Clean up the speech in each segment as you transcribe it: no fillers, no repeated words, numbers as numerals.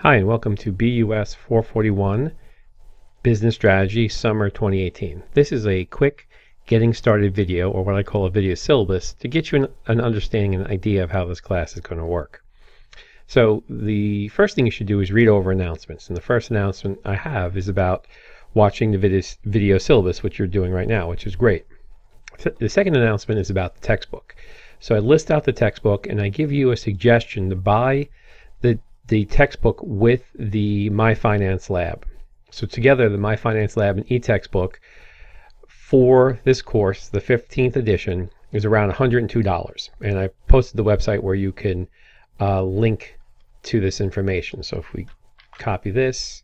Hi, and welcome to BUS441 Business Strategy Summer 2018. This is a quick getting started video, or what I call a video syllabus, to get you an understanding and an idea of how this class is going to work. So the first thing you should do is read over announcements. And the first announcement I have is about watching the video syllabus, which you're doing right now, which is great. The second announcement is about the textbook. So I list out the textbook and I give you a suggestion to buy the textbook with the My Finance Lab. So together, the My Finance Lab and e-textbook for this course, the 15th edition, is around $102. And I posted the website where you can link to this information. So if we copy this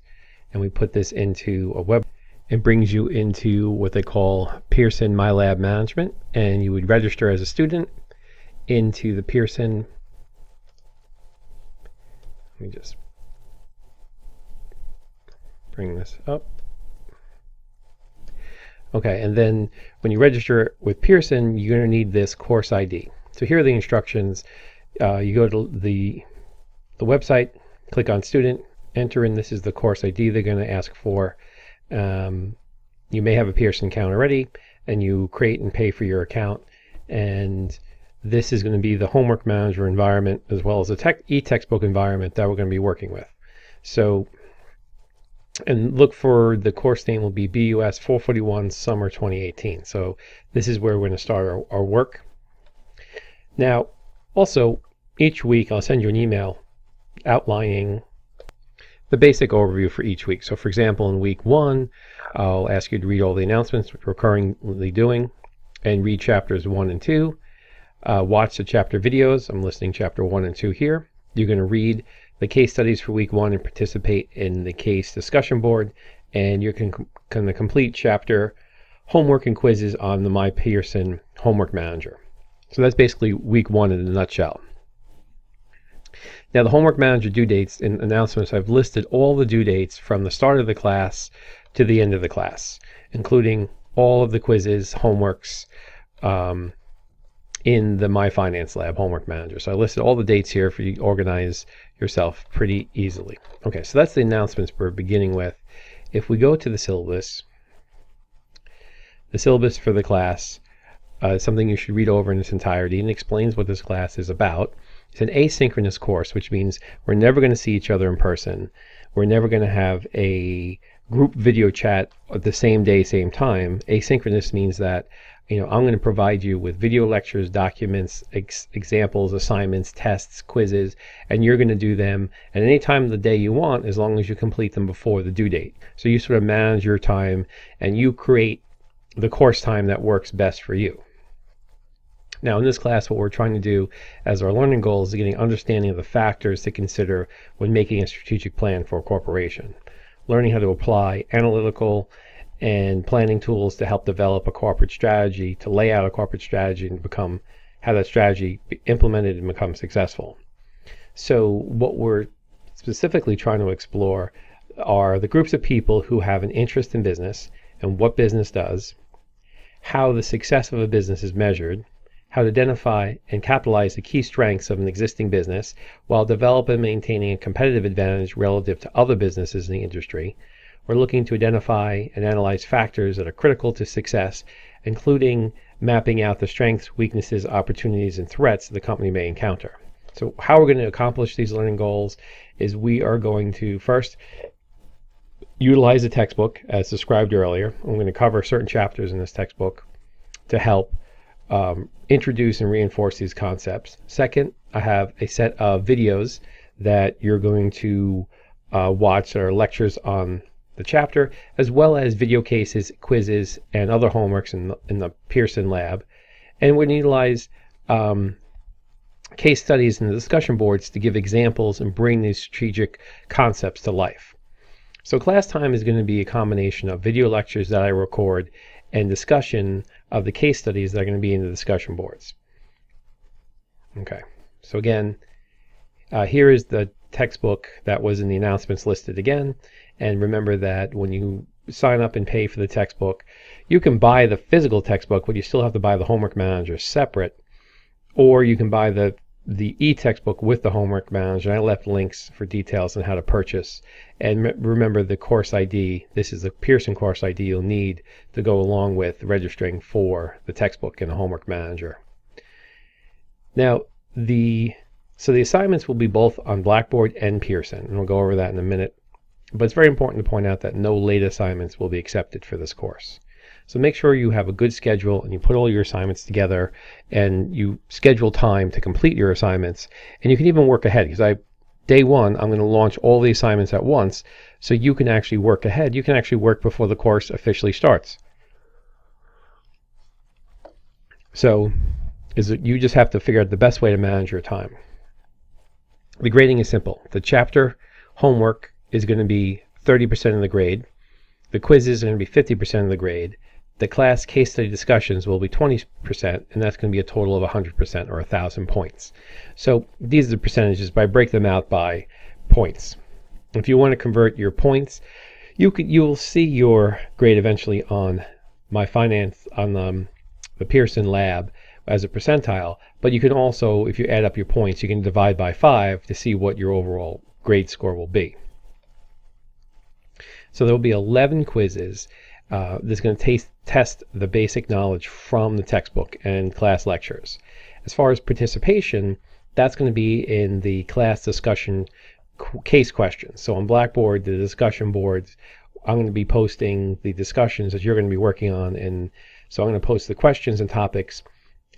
and we put this into a web, it brings you into what they call Pearson My Lab Management, and you would register as a student into the Pearson. Let me just bring this up. Okay, and then when you register with Pearson, you're going to need this course ID. So here are the instructions. You go to the website, click on student, enter in, this is the course ID they're going to ask for. You may have a Pearson account already, and you create and pay for your account. And this is going to be the homework manager environment as well as the e-textbook environment that we're going to be working with. So, and look for the course name will be BUS441 Summer 2018. So this is where we're going to start our work. Now, also, each week I'll send you an email outlining the basic overview for each week. So for example, in week 1, I'll ask you to read all the announcements, which we're currently doing, and read chapters 1 and 2. Watch the chapter videos. I'm listing chapter 1 and 2 here. You're going to read the case studies for week 1 and participate in the case discussion board. And you're going to complete chapter homework and quizzes on the My Pearson Homework Manager. So that's basically week 1 in a nutshell. Now the homework manager due dates and announcements, I've listed all the due dates from the start of the class to the end of the class, including all of the quizzes, homeworks, in the My Finance Lab Homework Manager. So I listed all the dates here for you to organize yourself pretty easily. Okay, so that's the announcements we're beginning with. If we go to the syllabus for the class, something you should read over in its entirety, and explains what this class is about. It's an asynchronous course, which means we're never going to see each other in person. We're never going to have a group video chat at the same day, same time. Asynchronous means that I'm going to provide you with video lectures, documents, examples, assignments, tests, quizzes, and you're going to do them at any time of the day you want, as long as you complete them before the due date. So you sort of manage your time and you create the course time that works best for you. Now in this class, what we're trying to do as our learning goal is getting understanding of the factors to consider when making a strategic plan for a corporation. Learning how to apply analytical and planning tools to help develop a corporate strategy, to lay out a corporate strategy and have that strategy be implemented and become successful. So what we're specifically trying to explore are the groups of people who have an interest in business and what business does, how the success of a business is measured, how to identify and capitalize the key strengths of an existing business while developing and maintaining a competitive advantage relative to other businesses in the industry. We're looking to identify and analyze factors that are critical to success, including mapping out the strengths, weaknesses, opportunities, and threats the company may encounter. So how we're going to accomplish these learning goals is we are going to first utilize the textbook as described earlier. I'm going to cover certain chapters in this textbook to help introduce and reinforce these concepts. Second, I have a set of videos that you're going to watch that are lectures on the chapter, as well as video cases, quizzes, and other homeworks in the Pearson lab. And we're going to utilize case studies and the discussion boards to give examples and bring these strategic concepts to life. So class time is going to be a combination of video lectures that I record and discussion of the case studies that are going to be in the discussion boards. Okay, so again, here is the textbook that was in the announcements listed again. And remember that when you sign up and pay for the textbook, you can buy the physical textbook, but you still have to buy the homework manager separate, or you can buy the the e-textbook with the homework manager. I left links for details on how to purchase. And remember the course ID. This is the Pearson course ID you'll need to go along with registering for the textbook and the homework manager. Now, the assignments will be both on Blackboard and Pearson, and we'll go over that in a minute. But it's very important to point out that no late assignments will be accepted for this course. So make sure you have a good schedule and you put all your assignments together and you schedule time to complete your assignments. And you can even work ahead, because day one, I'm going to launch all the assignments at once, so you can actually work ahead. You can actually work before the course officially starts. So you just have to figure out the best way to manage your time. The grading is simple. The chapter homework is going to be 30% of the grade. The quizzes are going to be 50% of the grade. The class case study discussions will be 20%, and that's going to be a total of 100% or 1,000 points. So these are the percentages, but I break them out by points. If you want to convert your points, you'll see your grade eventually on my finance on the Pearson lab as a percentile, but you can also, if you add up your points, you can divide by 5 to see what your overall grade score will be. So there will be 11 quizzes. That's going to test the basic knowledge from the textbook and class lectures. As far as participation, that's going to be in the class discussion case questions. So on Blackboard, the discussion boards, I'm going to be posting the discussions that you're going to be working on. And so I'm going to post the questions and topics,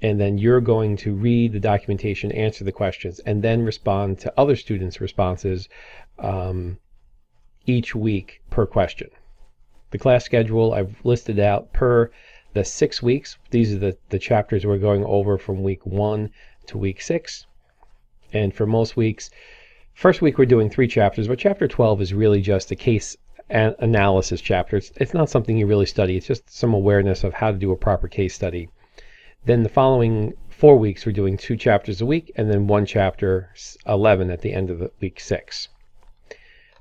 and then you're going to read the documentation, answer the questions, and then respond to other students' responses each week per question. The class schedule I've listed out per the 6 weeks. These are the chapters we're going over from week 1 to week 6. And for most weeks, first week we're doing 3 chapters, but chapter 12 is really just a case analysis chapter. It's not something you really study. It's just some awareness of how to do a proper case study. Then the following 4 weeks we're doing 2 chapters a week, and then 1 chapter 11 at the end of the week 6.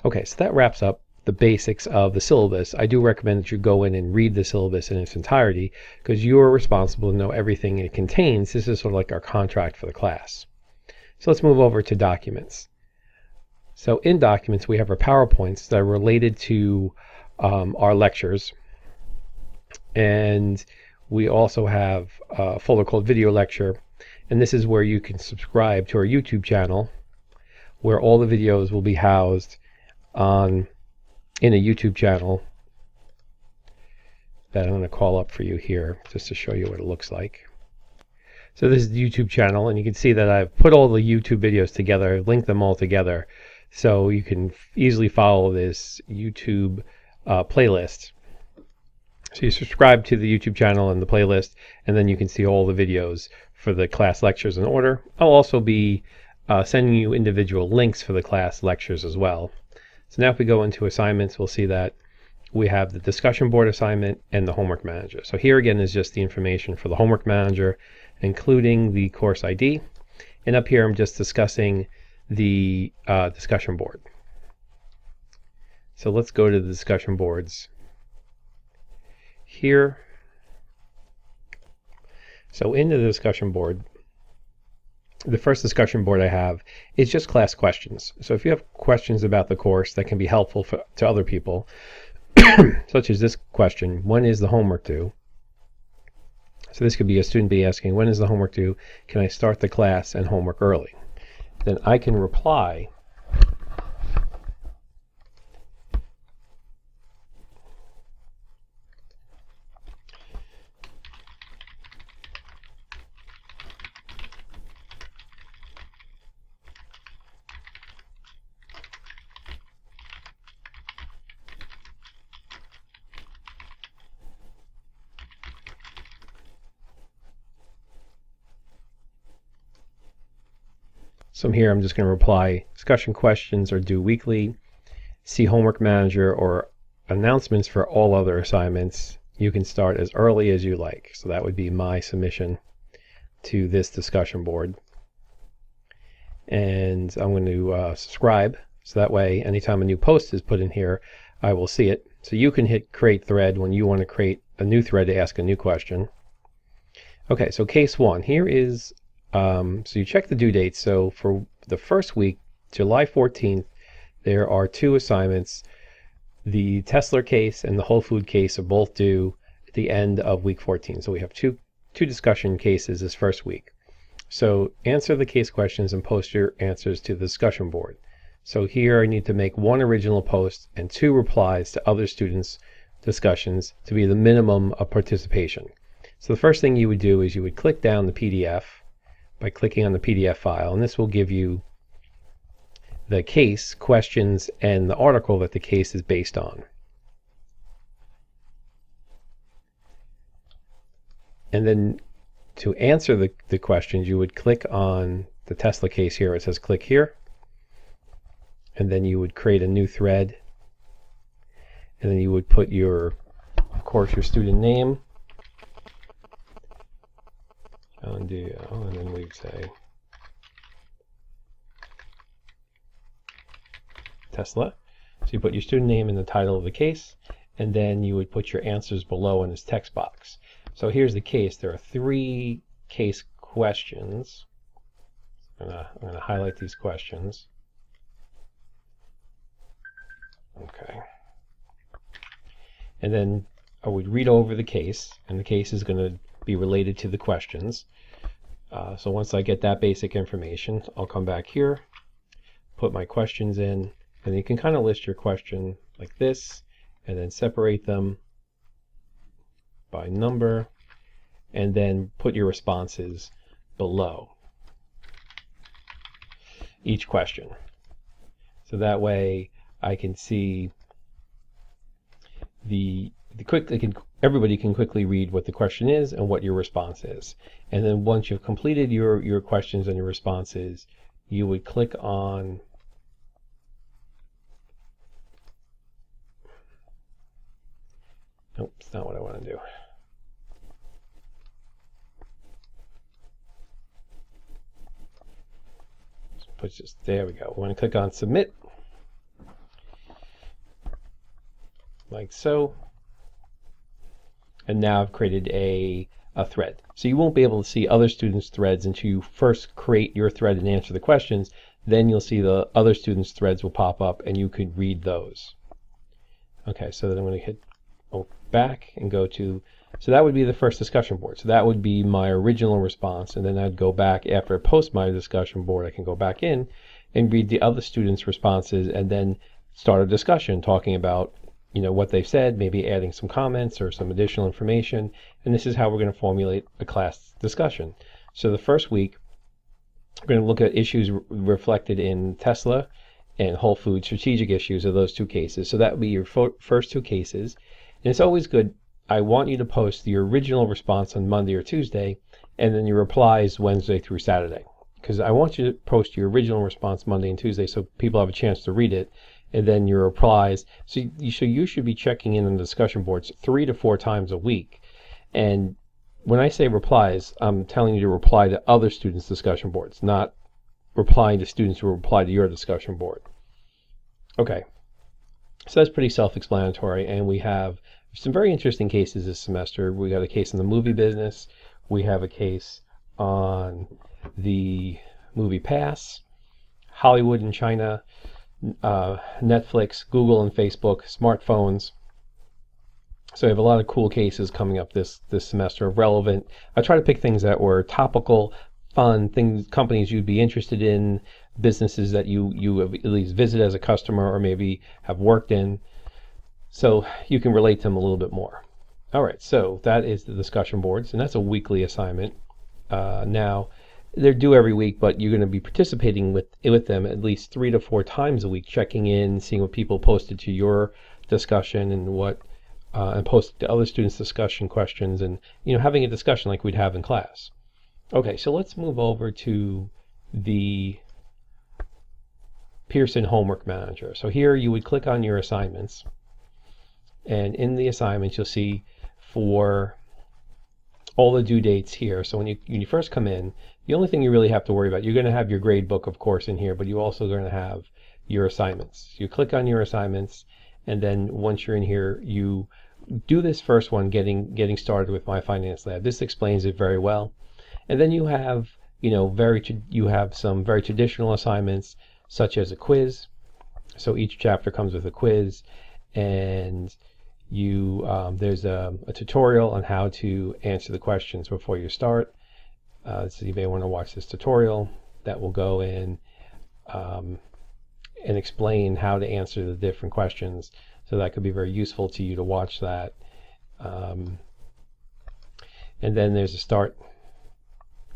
Okay, so that wraps up the basics of the syllabus. I do recommend that you go in and read the syllabus in its entirety, because you are responsible to know everything it contains. This is sort of like our contract for the class. So let's move over to documents. So in documents, we have our PowerPoints that are related to our lectures. And we also have a folder called Video Lecture. And this is where you can subscribe to our YouTube channel, where all the videos will be housed in a YouTube channel that I'm going to call up for you here just to show you what it looks like. So this is the YouTube channel, and you can see that I've put all the YouTube videos together, linked them all together, so you can easily follow this YouTube playlist. So you subscribe to the YouTube channel and the playlist, and then you can see all the videos for the class lectures in order. I'll also be sending you individual links for the class lectures as well. So now if we go into assignments, we'll see that we have the discussion board assignment and the homework manager. So here again is just the information for the homework manager, including the course ID. And up here I'm just discussing the discussion board. So let's go to the discussion boards here. So in the discussion board, the first discussion board I have is just class questions. So if you have questions about the course that can be helpful to other people, such as this question, when is the homework due? So this could be a student be asking, when is the homework due? Can I start the class and homework early? Then I can reply So here I'm just going to reply, discussion questions are due weekly. See homework manager or announcements for all other assignments. You can start as early as you like. So that would be my submission to this discussion board. And I'm going to subscribe. So that way, anytime a new post is put in here, I will see it. So you can hit create thread when you want to create a new thread to ask a new question. Okay, so case 1. Here is So you check the due dates. So for the first week, July 14th, there are 2 assignments. The Tesla case and the Whole Food case are both due at the end of week 14. So we have two discussion cases this first week. So answer the case questions and post your answers to the discussion board. So here I need to make 1 original post and 2 replies to other students' discussions to be the minimum of participation. So the first thing you would do is you would click down the PDF by clicking on the PDF file, and this will give you the case, questions, and the article that the case is based on. And then to answer the questions, you would click on the Tesla case here. It says click here. And then you would create a new thread. And then you would put your, of course, your student name. And then we'd say Tesla. So you put your student name in the title of the case, and then you would put your answers below in this text box. So here's the case. There are 3 case questions. I'm going to highlight these questions. Okay. And then I would read over the case, and the case is going to be related to the questions. So once I get that basic information, I'll come back here, put my questions in, and you can kind of list your question like this, and then separate them by number, and then put your responses below each question. So that way I can see everybody can quickly read what the question is and what your response is. And then once you've completed your questions and your responses, you would click on nope, it's not what I want to do. There we go. We're going to click on submit, like so. And now I've created a thread. So you won't be able to see other students' threads until you first create your thread and answer the questions. Then you'll see the other students' threads will pop up and you could read those. Okay, so then I'm going to hit back and go to, so that would be the first discussion board. So that would be my original response, and then I'd go back after I post my discussion board. I can go back in and read the other students' responses and then start a discussion talking about what they've said, maybe adding some comments or some additional information. And this is how we're going to formulate a class discussion. So the first week, we're going to look at issues reflected in Tesla and Whole Foods, strategic issues of those 2 cases. So that would be your first 2 cases. And it's always good, I want you to post the original response on Monday or Tuesday, and then your replies Wednesday through Saturday. Because I want you to post your original response Monday and Tuesday so people have a chance to read it, and then your replies. So you should be checking in on the discussion boards 3 to 4 times a week. And when I say replies, I'm telling you to reply to other students' discussion boards, not replying to students who reply to your discussion board. Okay, so that's pretty self-explanatory, and we have some very interesting cases this semester. We got a case in the movie business. We have a case on the movie pass, Hollywood and China, Netflix, Google and Facebook, smartphones. So we have a lot of cool cases coming up this semester, relevant. I try to pick things that were topical, fun, things, companies you'd be interested in, businesses that you have at least visit as a customer or maybe have worked in, so you can relate to them a little bit more. All right, so that is the discussion boards, and that's a weekly assignment. Now, they're due every week, but you're going to be participating with them at least 3 to 4 times a week, checking in, seeing what people posted to your discussion and what and posted to other students' discussion questions, and having a discussion like we'd have in class. Okay, so let's move over to the Pearson Homework Manager. So here you would click on your assignments, and in the assignments you'll see for all the due dates here. So when you first come in, the only thing you really have to worry about, you're going to have your grade book, of course, in here, but you're also going to have your assignments. You click on your assignments, and then once you're in here, you do this first one, getting started with My Finance Lab. This explains it very well. And then you have you have some very traditional assignments, such as a quiz. So each chapter comes with a quiz, and there's a tutorial on how to answer the questions before you start. So you may want to watch this tutorial that will go in and explain how to answer the different questions. So that could be very useful to you to watch that. And then there's a start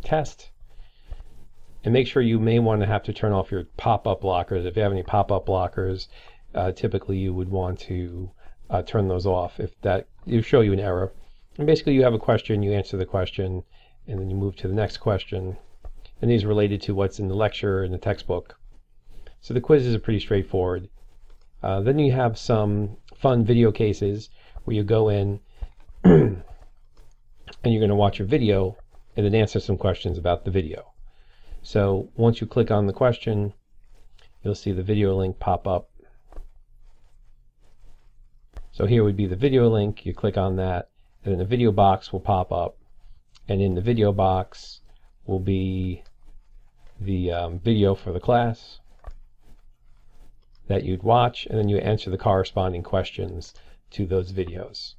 test. And make sure you may want to have to turn off your pop-up blockers. If you have any pop-up blockers, typically you would want to turn those off if that will show you an error. And basically you have a question, you answer the question, and then you move to the next question. And these are related to what's in the lecture and the textbook. So the quizzes are pretty straightforward. Then you have some fun video cases where you go in and you're going to watch a video and then answer some questions about the video. So once you click on the question, you'll see the video link pop up. So here would be the video link. You click on that, and then the video box will pop up. And in the video box will be the video for the class that you'd watch, and then you answer the corresponding questions to those videos.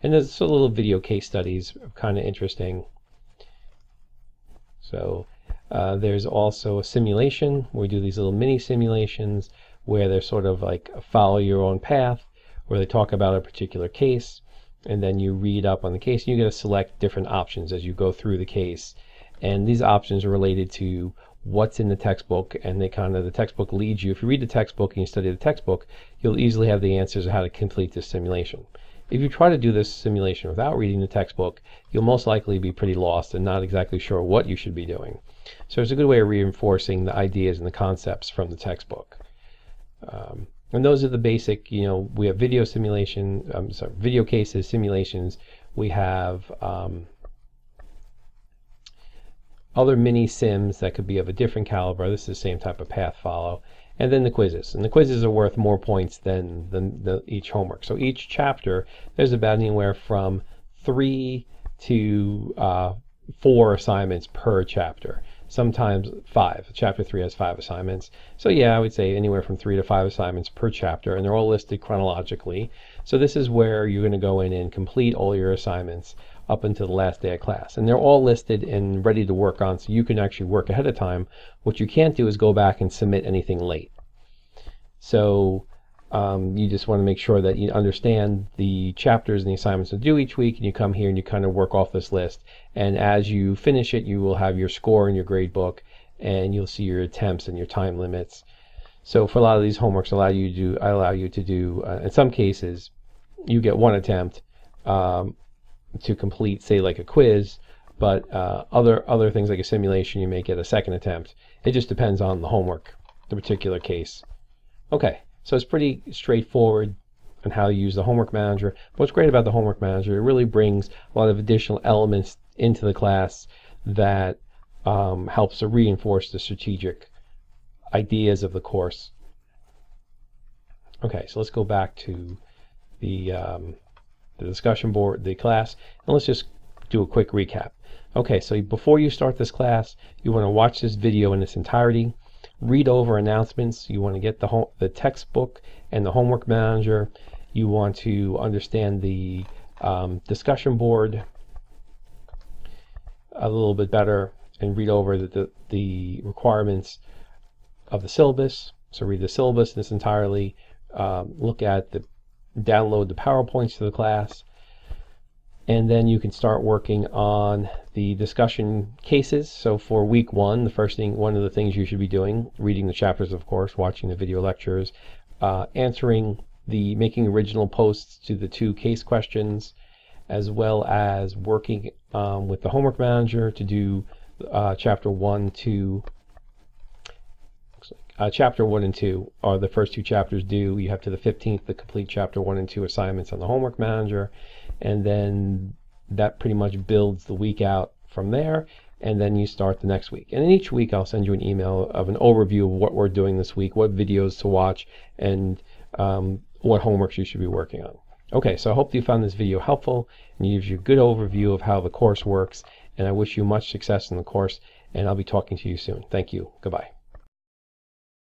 And there's a little video case studies, kind of interesting. So there's also a simulation. We do these little mini simulations where they're sort of like follow your own path, where they talk about a particular case, and then you read up on the case, and you get to select different options as you go through the case. And these options are related to what's in the textbook, and the textbook leads you. If you read the textbook and you study the textbook, you'll easily have the answers of how to complete this simulation. If you try to do this simulation without reading the textbook, you'll most likely be pretty lost and not exactly sure what you should be doing. So it's a good way of reinforcing the ideas and the concepts from the textbook. And those are the basic, we have video simulation, video cases, simulations. We have other mini sims that could be of a different caliber. This is the same type of path follow. And then the quizzes. And the quizzes are worth more points than each homework. So each chapter, there's about anywhere from 3 to 4 assignments per chapter. Sometimes 5. Chapter 3 has 5 assignments. So yeah, I would say anywhere from 3 to 5 assignments per chapter, and they're all listed chronologically. So this is where you're going to go in and complete all your assignments up until the last day of class. And they're all listed and ready to work on, so you can actually work ahead of time. What you can't do is go back and submit anything late. So you just want to make sure that you understand the chapters and the assignments to do each week, and you come here and you kind of work off this list. And as you finish it, you will have your score in your grade book, and you'll see your attempts and your time limits. So for a lot of these homeworks, I allow you to do, in some cases, you get 1 attempt to complete, say, like a quiz, but other things like a simulation, you may get a 2nd attempt. It just depends on the homework, the particular case. Okay, so it's pretty straightforward on how to use the homework manager. What's great about the homework manager, it really brings a lot of additional elements into the class that helps to reinforce the strategic ideas of the course. Okay, so let's go back to the discussion board, the class, and let's just do a quick recap. Okay, so before you start this class, you want to watch this video in its entirety, read over announcements. You want to get the textbook and the homework manager. You want to understand the discussion board a little bit better and read over the requirements of the syllabus. So read the syllabus in its entirely. Download the PowerPoints to the class, and then you can start working on the discussion cases. So for week 1, one of the things you should be doing, reading the chapters, of course, watching the video lectures, making original posts to the 2 case questions, as well as working with the homework manager to do chapter 1 and 2 are the first 2 chapters due. You have to the 15th to complete chapter 1 and 2 assignments on the homework manager, and then that pretty much builds the week out from there, and then you start the next week. And in each week I'll send you an email of an overview of what we're doing this week, what videos to watch, and what homeworks you should be working on. Okay, so I hope you found this video helpful and it gives you a good overview of how the course works, and I wish you much success in the course. and I'll be talking to you soon. Thank you. Goodbye.